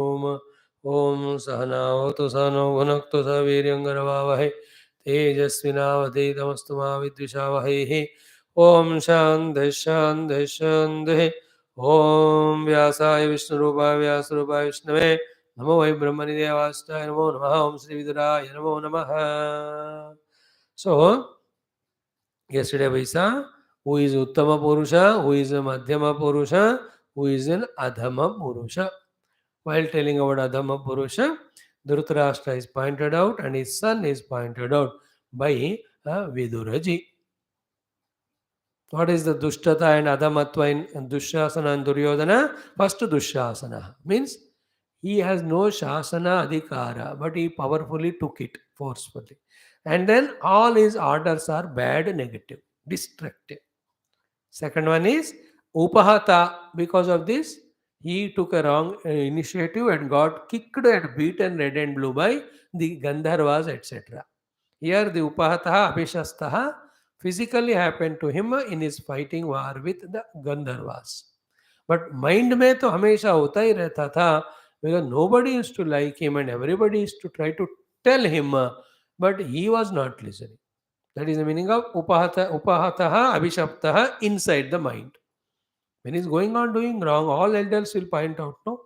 ओम सहनावतु सहनौ भुनक्तु सह वीर्यङ्करवावहै तेजस्विनावधीतमस्तु मा विद्विषावहैः। ओम शान्तिः शान्तिः शान्तिः। ओम व्यासाय विष्णुरूपाय व्यासरूपाय विष्णवे नमो वै ब्रह्मनिदेवास्ताय नमो नमः। ओम श्री विदुराय नमो नमः. So yesterday we saw who is Uttama Purusha, who is a Madhyama Purusha, who is an Adhama Purusha. While telling about Adhama Purusha, Dhritarashtra is pointed out and his son is pointed out by Viduraji. What is the Dushtata and Adhamatva in Dushasana and Duryodhana? First Dushasana means he has no Shasana Adhikara, but he powerfully took it forcefully. And then all his orders are bad, negative, destructive. Second one is Upahata. Because of this, he took a wrong initiative and got kicked and beaten red and blue by the Gandharvas, etc. Here the Upahataha Abhishastaha physically happened to him in his fighting war with the Gandharvas. But mind में तो हमेशा होता ही रहता था, because nobody used to like him and everybody used to try to tell him, but he was not listening. That is the meaning of upahataha abhishaptaha inside the mind. When he's going on doing wrong, all elders will point out, no?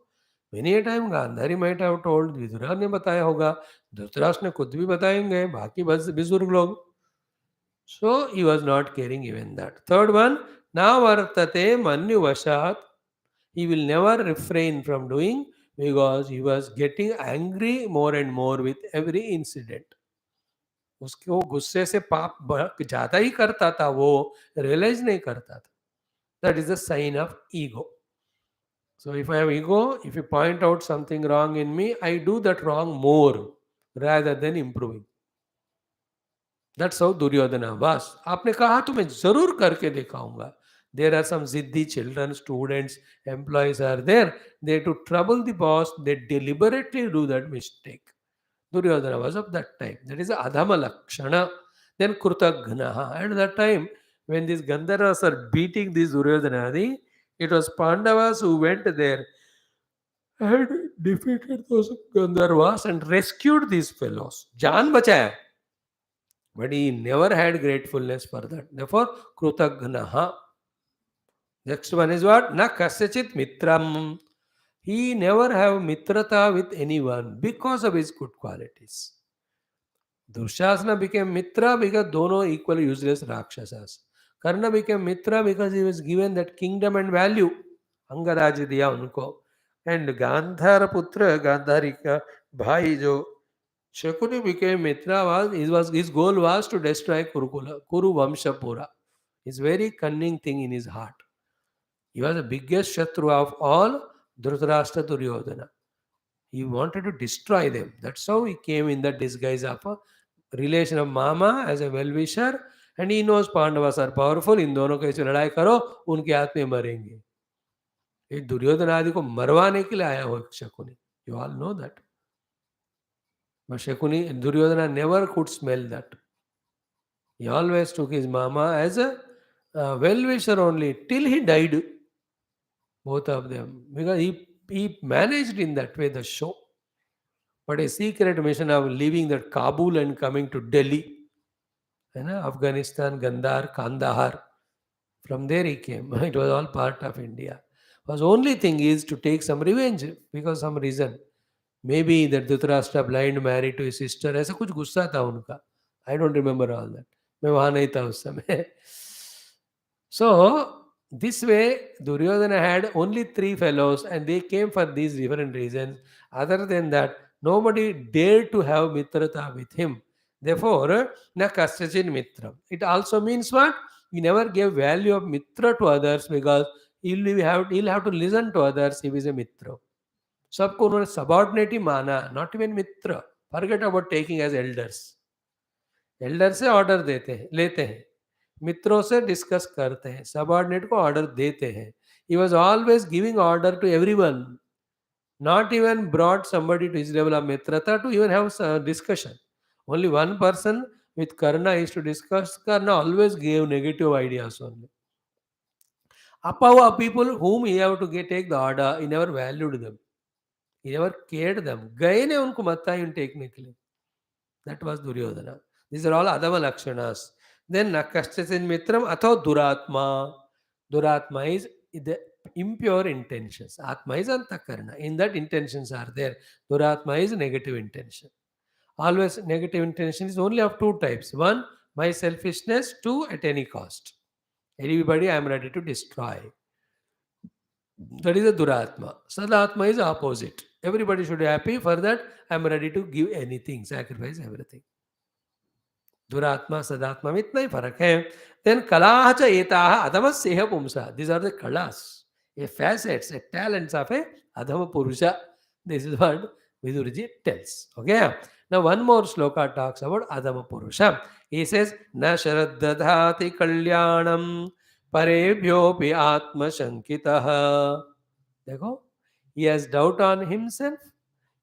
Many a time Gandhari might have told, Vidura ने बताया होगा, धृतराष्ट्र ने खुद भी बताएंगे, बाकी बस बुजुर्ग लोग. So he was not caring even that. Third one, na vartate manyuvashat. He will never refrain from doing because he was getting angry more and more with every incident. उसको गुस्से से पाप ज्यादा ही करता था, वो रियलाइज नहीं करता था. That is a sign of ego. So if I have ego, if you point out something wrong in me, I do that wrong more rather than improving. That's how Duryodhana was. आपने कहा तो मैं जरूर करके दिखाऊंगा. There are some ziddi children, students, employees are there. They to trouble the boss, they deliberately do that mistake. Duryodhana was of that time. That is Adhama Lakshana. Then Krutagnaha. At that time, when these Gandharvas are beating these Duryodhanadi, it was Pandavas who went there and defeated those Gandharvas and rescued these fellows. Jaan bachaya. But he never had gratefulness for that. Therefore, Krutagnaha. Next one is what? Na kasyachit mitram. He never have mitrata with anyone because of his good qualities. Dushasana became Mitra because dono equal useless Rakshasas. Karna became Mitra because he was given that kingdom and value. Angaraj diya unko. And Gandhara Putra, Gandhari ka bhai jo Shakuni became Mitra his goal was to destroy Kurukula, Kuru Vamshapura. His very cunning thing in his heart. He was the biggest Shatru of all Dhritarashtra Duryodhana. He wanted to destroy them. That's how he came in the disguise of a relation of Mama as a well-wisher, and he knows Pandavas are powerful. इन दोनों के से लड़ाई करो, उनके हाथ में मरेंगे. ये दुर्योधन आदि को मरवाने के लिए आया हो Shakuni. You all know that. But Shakuni, Duryodhana never could smell that. He always took his Mama as a well-wisher only till he died. Both of them, because he managed in that way the show. But a secret mission of leaving that Kabul and coming to Delhi, Afghanistan, Gandhar, Kandahar. From there he came. It was all part of India. Was only thing is to take some revenge because some reason. Maybe that Dhritarashtra blind married to his sister. ऐसा कुछ गुस्सा था उनका. I don't remember all that. मैं वहाँ नहीं था उस समय. So this way Duryodhana had only 3 fellows and they came for these different reasons. Other than that, nobody dared to have mitrata with him. Therefore, na kasyachin mitra. It also means what? He never gave value of mitra to others because he'll have to listen to others if he's a mitra. सबको उन्होंने subordinate ही माना, not even मित्र. Forget about taking as elders. Elder से order देते हैं, लेते हैं, मित्रों से डिस्कस करते हैं, सबॉर्डिनेट को ऑर्डर देते हैं. He was always giving order to everyone, not even brought somebody to his level of mitrata to even have discussion. Only one person with Karna is to discuss. Karna always gave negative ideas only. Apava people whom he have to take the order, he never valued them. He never cared them. गए ने उनको मत्तायुन टेकने के लिए. That was Duryodhana. These are all Adama Lakshanas. Then Nakashtasin Mitram Atho Duratma. Duratma is the impure intentions. Atma is Antakarna. In that intentions are there. Duratma is negative intention. Always negative intention is only of two types. One, my selfishness. Two, at any cost. Everybody I am ready to destroy. That is a Duratma. Sadatma is opposite. Everybody should be happy. For that, I am ready to give anything, sacrifice everything. दुरात्मा सदात्मा में इतना ही फर्क है. Then कलाह च एताः अधमस्येह पुंसा. These are the kalas, a facets, a talents of a adhama purusha. This is what Vidurji tells. Okay. Now one more sloka talks about adhama purusha. He says, na shraddhati kalyanam parebhyopi atma shankitah. देखो, he has doubt on himself,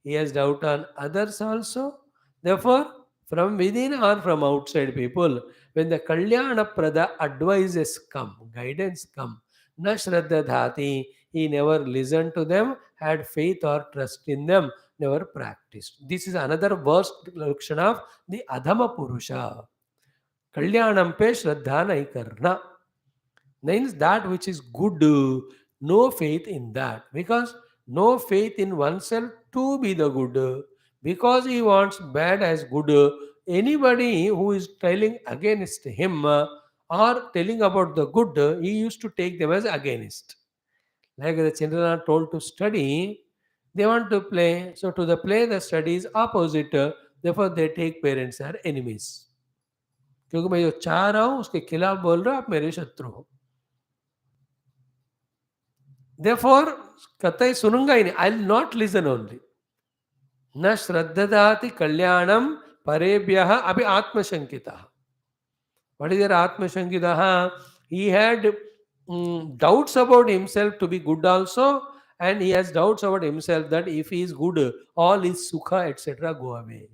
he has doubt on others also. Therefore, from within or from outside people, when the Kalyana Prada advices come, guidance come, na Shraddha Dhati, he never listened to them, had faith or trust in them, never practiced. This is another worst location of the Adhama Purusha. Kalyanam pe Shraddha nahi karna. Means that which is good, no faith in that, because no faith in oneself to be the good, because he wants bad as good. Anybody who is telling against him or telling about the good, he used to take them as against. Like the children are told to study, they want to play, so to the play the study is opposite, therefore they take parents as enemies. क्योंकि मैं जो चाह रहा हूँ उसके खिलाफ बोल रहा हूँ, आप मेरे शत्रु हो. Therefore, कतई सुनूंगा ही नहीं. I will not listen only. न श्रद्धदाति कल्याणम परेभ्यः अपि आत्मशंकितः. What is your आत्मशंकितः? He had doubts about himself to be good also, and he has doubts about himself that if he is good, all his sukha etc. go away.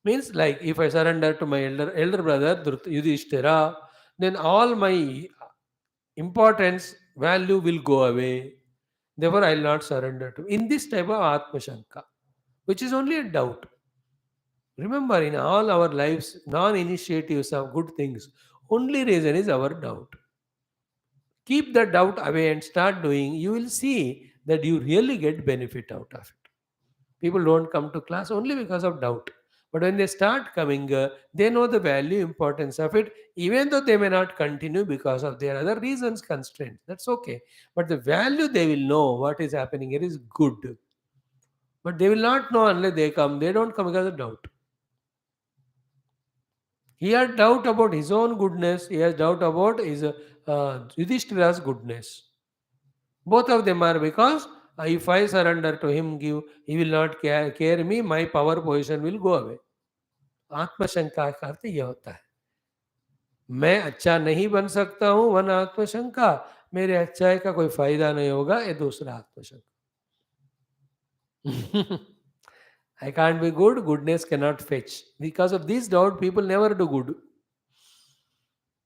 Means like if I surrender to my elder brother Yudhishthira, then all my importance, value will go away. Therefore, I will not surrender to. In this type of Atma Shanka, which is only a doubt. Remember, in all our lives, non-initiatives of good things, only reason is our doubt. Keep the doubt away and start doing, you will see that you really get benefit out of it. People don't come to class only because of doubt. But when they start coming, they know the value, importance of it, even though they may not continue because of their other reasons, constraints. That's okay. But the value they will know what is happening here is good. But they will not know unless they come. They don't come because of doubt. He had doubt about his own goodness. He has doubt about his Yudhishthira's goodness. Both of them are because if I surrender to him, he will not care me, my power position will go away. आत्मशंका का अर्थ यह होता है, मैं अच्छा नहीं बन सकता हूं, वन आत्मशंका, मेरे अच्छाई का कोई फायदा नहीं होगा, ये दूसरा आत्मशंका. I can't be good, goodness cannot fetch. Because of this doubt, people never do good.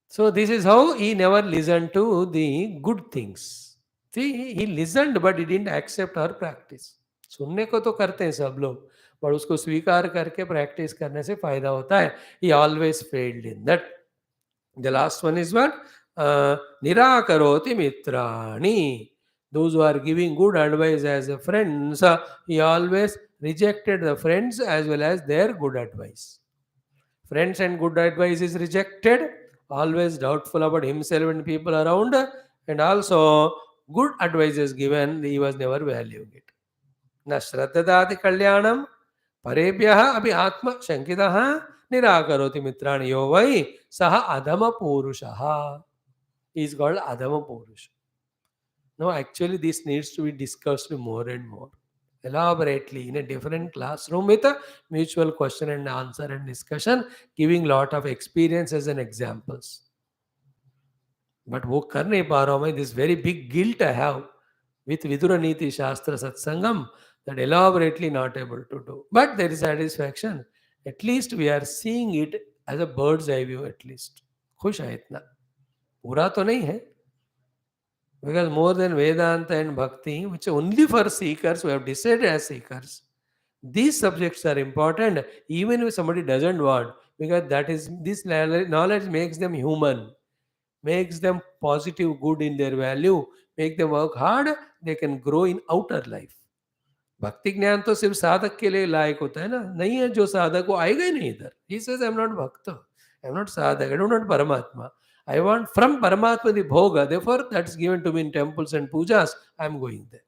So this is how he never listened to the good things. See, he listened but he didn't accept or practice. सुनने को तो करते हैं सब लोग, पर उसको स्वीकार करके प्रैक्टिस करने से फायदा होता है. He always failed in that. The last one is what? Nirakaroti mitrani. Those who are giving good advice as a friends, he always rejected the friends as well as their good advice. Friends and good advice is rejected, always doubtful about himself and people around, and also good advice is given, he was never valuing it. Na shraddhadati kalyanam parebhyah abhi atma shankitah nirakaroti mitrani yo vai saha adhama purushaha. He is called adhama purusha. Now actually this needs to be discussed more and more elaborately in a different classroom with a mutual question and answer and discussion, giving lot of experiences and examples. But wo kar nahi pa raha hu main, this very big guilt I have with Vidura Neethi Shastra Satsangam, that elaborately not able to do. But there is satisfaction. At least we are seeing it as a bird's eye view at least. खुश है इतना, पूरा तो नहीं है. Because more than Vedanta and Bhakti, which are only for seekers who have decided as seekers, these subjects are important even if somebody doesn't want, because that is this knowledge makes them human, makes them positive, good in their value, make them work hard, they can grow in outer life. भक्ति ज्ञान तो सिर्फ साधक के लिए लायक होता है ना, नहीं है जो साधक वो आएगा ही नहीं इधर. He says I am not भक्त, आई एम नॉट साधक, आई डोंट वांट परमात्मा, I want from Paramatma the bhoga, therefore that's given to me in temples and pujas, I am going there.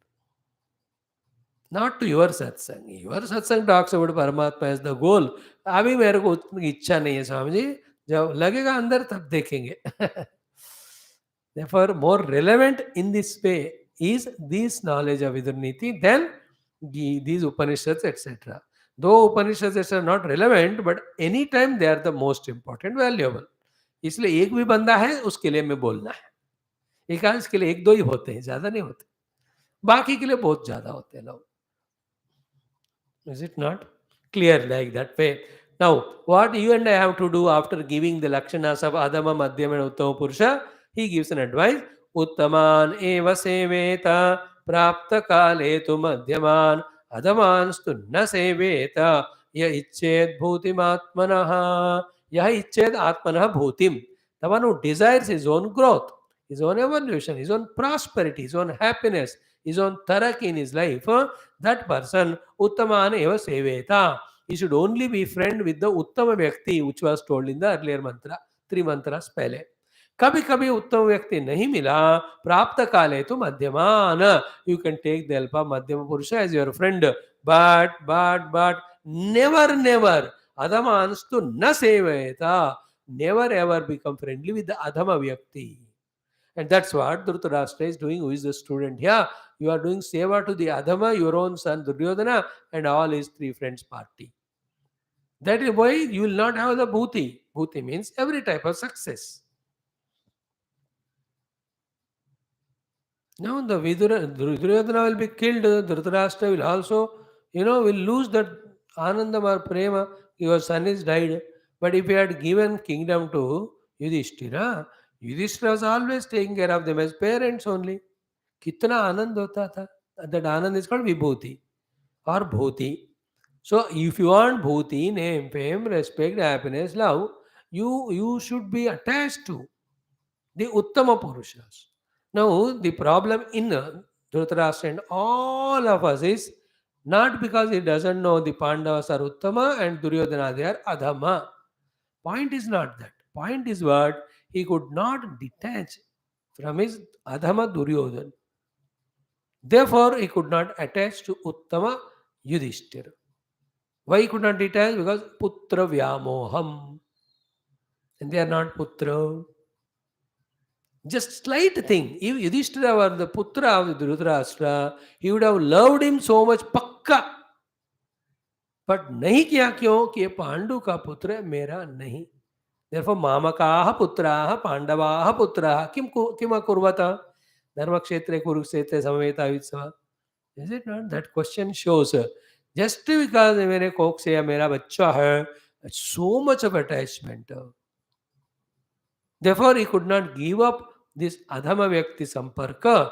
Not to your satsang. Your satsang talks about Paramatma as the goal. अभी मेरे को उतनी इच्छा नहीं है स्वामी जी, जब लगेगा अंदर तब देखेंगे. Therefore, more relevant in this way is this knowledge of Vidurniti than these Upanishads, etc. Though Upanishads are not relevant, but anytime they are the most important, valuable. इसलिए एक भी बंदा है उसके लिए मैं बोलना है. एकांश के लिए एक दो ही होते हैं, ज्यादा नहीं होते. बाकी के लिए बहुत ज्यादा होते हैं लोग. Is it not clear like that way? Now, what you and I have to do after giving the lakshanas of Adama, Madhyama and Uttama Purusha, he gives an advice. Uttaman eva seveta prapta kale tu madhyaman adaman stu na seveta ya icched bhutim atmanaha. Yah icched atmanaha bhutim. The one who desires his own growth, his own evolution, his own prosperity, his own happiness, his own tarak in his life, that person Uttaman eva seveta. He should only be friend with the Uttama Vyakti, which was told in the earlier mantra, 3 mantras पहले. कभी कभी उत्तम व्यक्ति नहीं मिला, प्राप्त काले तो मध्यमान, you can take the help of Madhyama Purusha as your friend, but never adhamans to na seveta, never ever become friendly with the adhama vyakti. And that's what Dhritarashtra is doing, who is the student here. You are doing seva to the adhama, your own son Duryodhana, and all his 3 friends party. That is why you will not have the bhuti. Bhuti means every type of success. Now the Duryodhana will be killed, Dhritarashtra will also, will lose that Anandam or Prema, your son is died. But if he had given kingdom to Yudhishthira, Yudhishthira was always taking care of them as parents only. कितना आनंद होता था. That Anand is called vibhuti or bhuti. So if you want bhuti, name, fame, respect, happiness, love, you should be attached to the uttama purushas. Now the problem in Dhritarashtra and all of us is not because he doesn't know the Pandavas are uttama and Duryodhana they are adhama. Point is not that. Point is what? He could not detach from his adhama Duryodhana. Therefore, he could not attach to Uttama Yudhishthira. Why he could not detach? Because Putra Vyamoham. And they are not Putra. Just slight thing. If Yudhishthira were the Putra of Dhritarashtra, he would have loved him so much, pakka. But नहीं किया क्यों? कि ये पांडु का पुत्र है, मेरा नहीं. Therefore, मामकाः पुत्राः पांडवाः पुत्राः किम अकुर्वत? धर्मक्षेत्रे कुरुक्षेत्रे समवेतायुत्सव. Is it not? That question shows just because मेरे कोख से या मेरा बच्चा है, so much of attachment. Therefore, he could not give up this adhama vyakti samparka.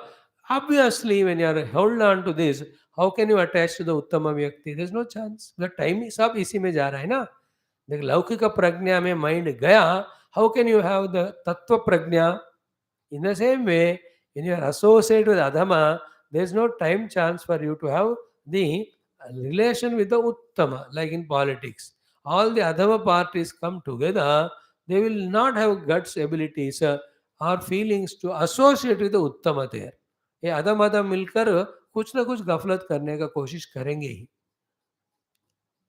Obviously, when you are held on to this, how can you attach to the uttama vyakti? There is no chance. The time is सब इसी में जा रहा है ना. The लौकिक प्रज्ञा में mind गया. How can you have the tattva prajna? In the same way, when you are associated with adhama, there is no time chance for you to have the relation with the uttama, like in politics. All the adhama parties come together, they will not have guts, abilities or feelings to associate with the uttama there. ये अधम अधम मिलकर कुछ ना कुछ गफलत करने का कोशिश करेंगे ही.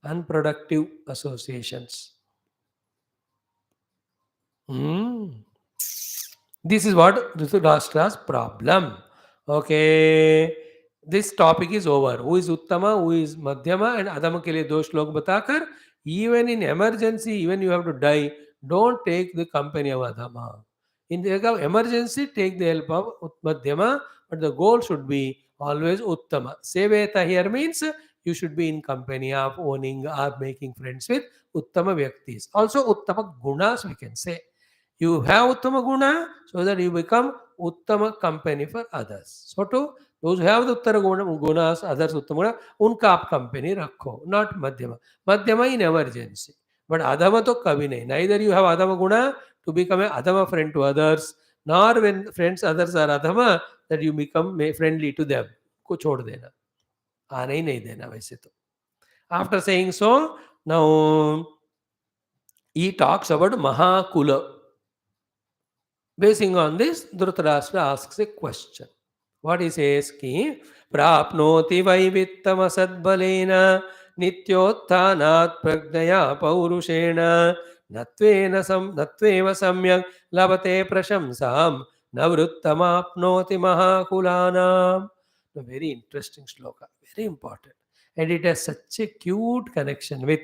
Unproductive associations. This is what Dhritarashtra's problem. Okay, this topic is over. Who is Uttama, who is Madhyama and Adama के लिए 2 श्लोक बताकर, even in emergency, even you have to die, don't take the company of Adama. In the case of emergency, take the help of Madhyama, but the goal should be always Uttama. Seveta here means you should be in company of owning or making friends with Uttama Vyaktis. Also Uttama Gunas we can say. You have Uttama Guna so that you become Uttama company for others. So to those who have the Uttara Gunas, others Uttama Guna, unka आप company रखो, not Madhyama. Madhyama in emergency. But Adama to kabhi nahi. Neither you have Adama Guna to become a Adama friend to others, nor when friends others are Adama, that you become friendly to them. को छोड़ देना, आने ही नहीं देना वैसे तो. After saying so, now he talks about Mahakula. Basing on this, Dhritarashtra asks a question. What he says ki prapnoti vaivittam asadbalena nityottanat pragnaya paurushena natveva samyak labate prashamsam navrittamapnoti mahakulanam. A very interesting shloka, very important. And it has such a cute connection with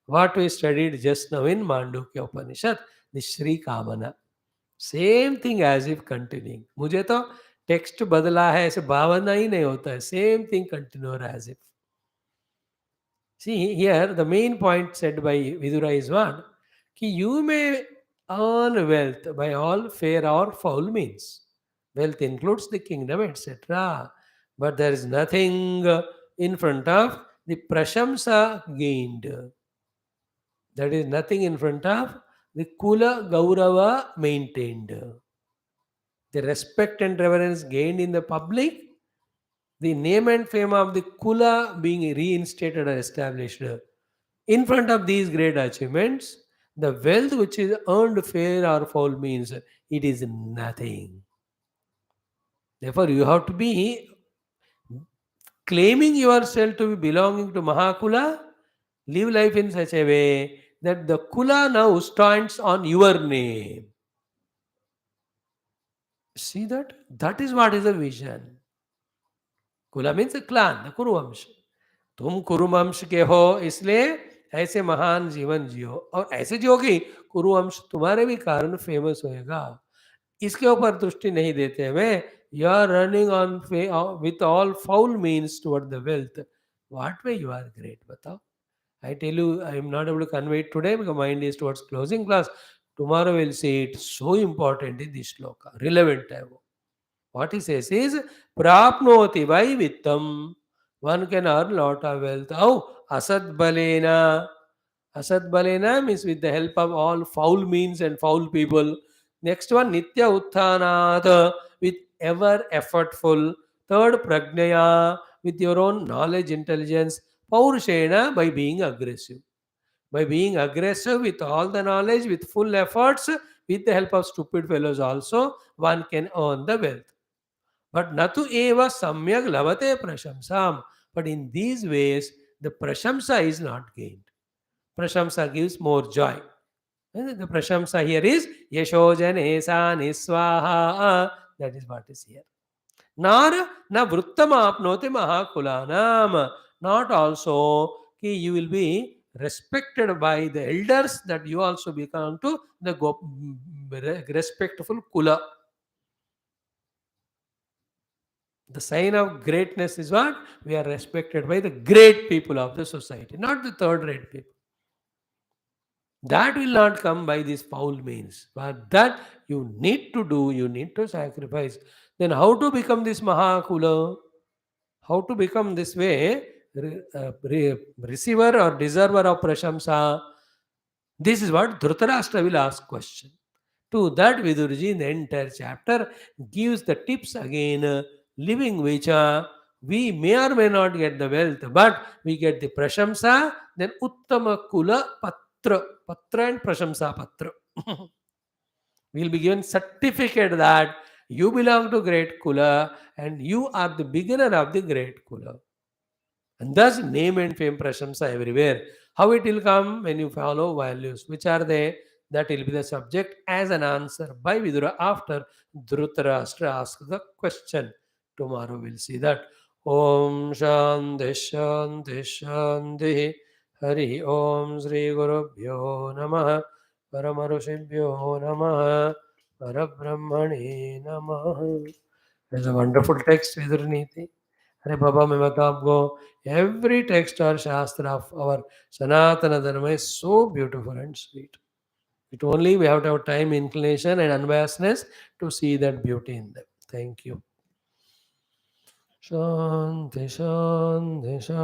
what we studied just now in Mandukya Upanishad, the Shri Kamana. Same thing as if continuing. मुझे तो text बदला है ऐसे भावना ही नहीं होता है. Same thing continue as if. See here the main point said by Vidura is what कि you may earn wealth by all fair or foul means. Wealth includes the kingdom, etc. But there is nothing in front of the prashamsa gained. There is nothing in front of the kula gaurava maintained. The respect and reverence gained in the public, the name and fame of the kula being reinstated or established. In front of these great achievements, the wealth which is earned fair or foul means it is nothing. Therefore, you have to be claiming yourself to be belonging to Mahakula, live life in such a way that the kula now stands on your name. See that? That is what is a vision. कुला means clan, the कुरुवंश. तुम कुरुवंश के हो इसलिए ऐसे महान जीवन जियो, और ऐसे जियोगी कुरुवंश तुम्हारे भी कारण फेमस होएगा. इसके ऊपर दृष्टि नहीं देते हुए you are running on with all foul means toward the wealth. What way you are great, बताओ. I tell you, I am not able to convey it today because mind is towards closing class. Tomorrow we'll see it. So important in this shloka, relevant है वो. What he says is, prapnoti vai vittam. One can earn lot of wealth. How? Asad balena. Asad balena means with the help of all foul means and foul people. Next one, nitya utthanat, with ever effortful. Third, pragnaya, with your own knowledge, intelligence. Paurushena, by being aggressive. By being aggressive with all the knowledge, with full efforts, with the help of stupid fellows also, one can earn the wealth. But natu eva samyak lavate prashamsam. But in these ways, the prashamsa is not gained. Prashamsa gives more joy. And the prashamsa here is yashojane sa niswaha. That is what is here. Nor na vruttama apnote mahakulanam. Not also ki you will be respected by the elders, that you also become to the respectful kula. The sign of greatness is what? We are respected by the great people of the society, not the third rate people. That will not come by these foul means. But that you need to do, you need to sacrifice. Then how to become this Mahakula? How to become this way, receiver or deserver of Prashamsa? This is what Dhritarashtra will ask question. To that, Vidurji in the entire chapter gives the tips again, living which we may or may not get the wealth, but we get the Prashamsa, then Uttama Kula Patra. Patra and Prashamsa Patra. We will be given certificate that you belong to great Kula and you are the beginner of the great Kula. And thus name and fame Prashamsa everywhere. How it will come? When you follow values. Which are they? That will be the subject as an answer by Vidura after Dhritarashtra asks the question. Tomorrow we'll see that. Om Shanti Shanti Shanti. Hari Om Sri Gurubhyo Namaha. Paramarushibhyo Namaha. Parabrahmane Namaha. There's a wonderful text, Vidur Neethi. अरे बाबा मैं बताऊं आपको, every text or shastra of our Sanatana Dharma is so beautiful and sweet. It only we have to have time, inclination, and unbiasedness to see that beauty in them. Thank you. Shanti, shanti, shanti.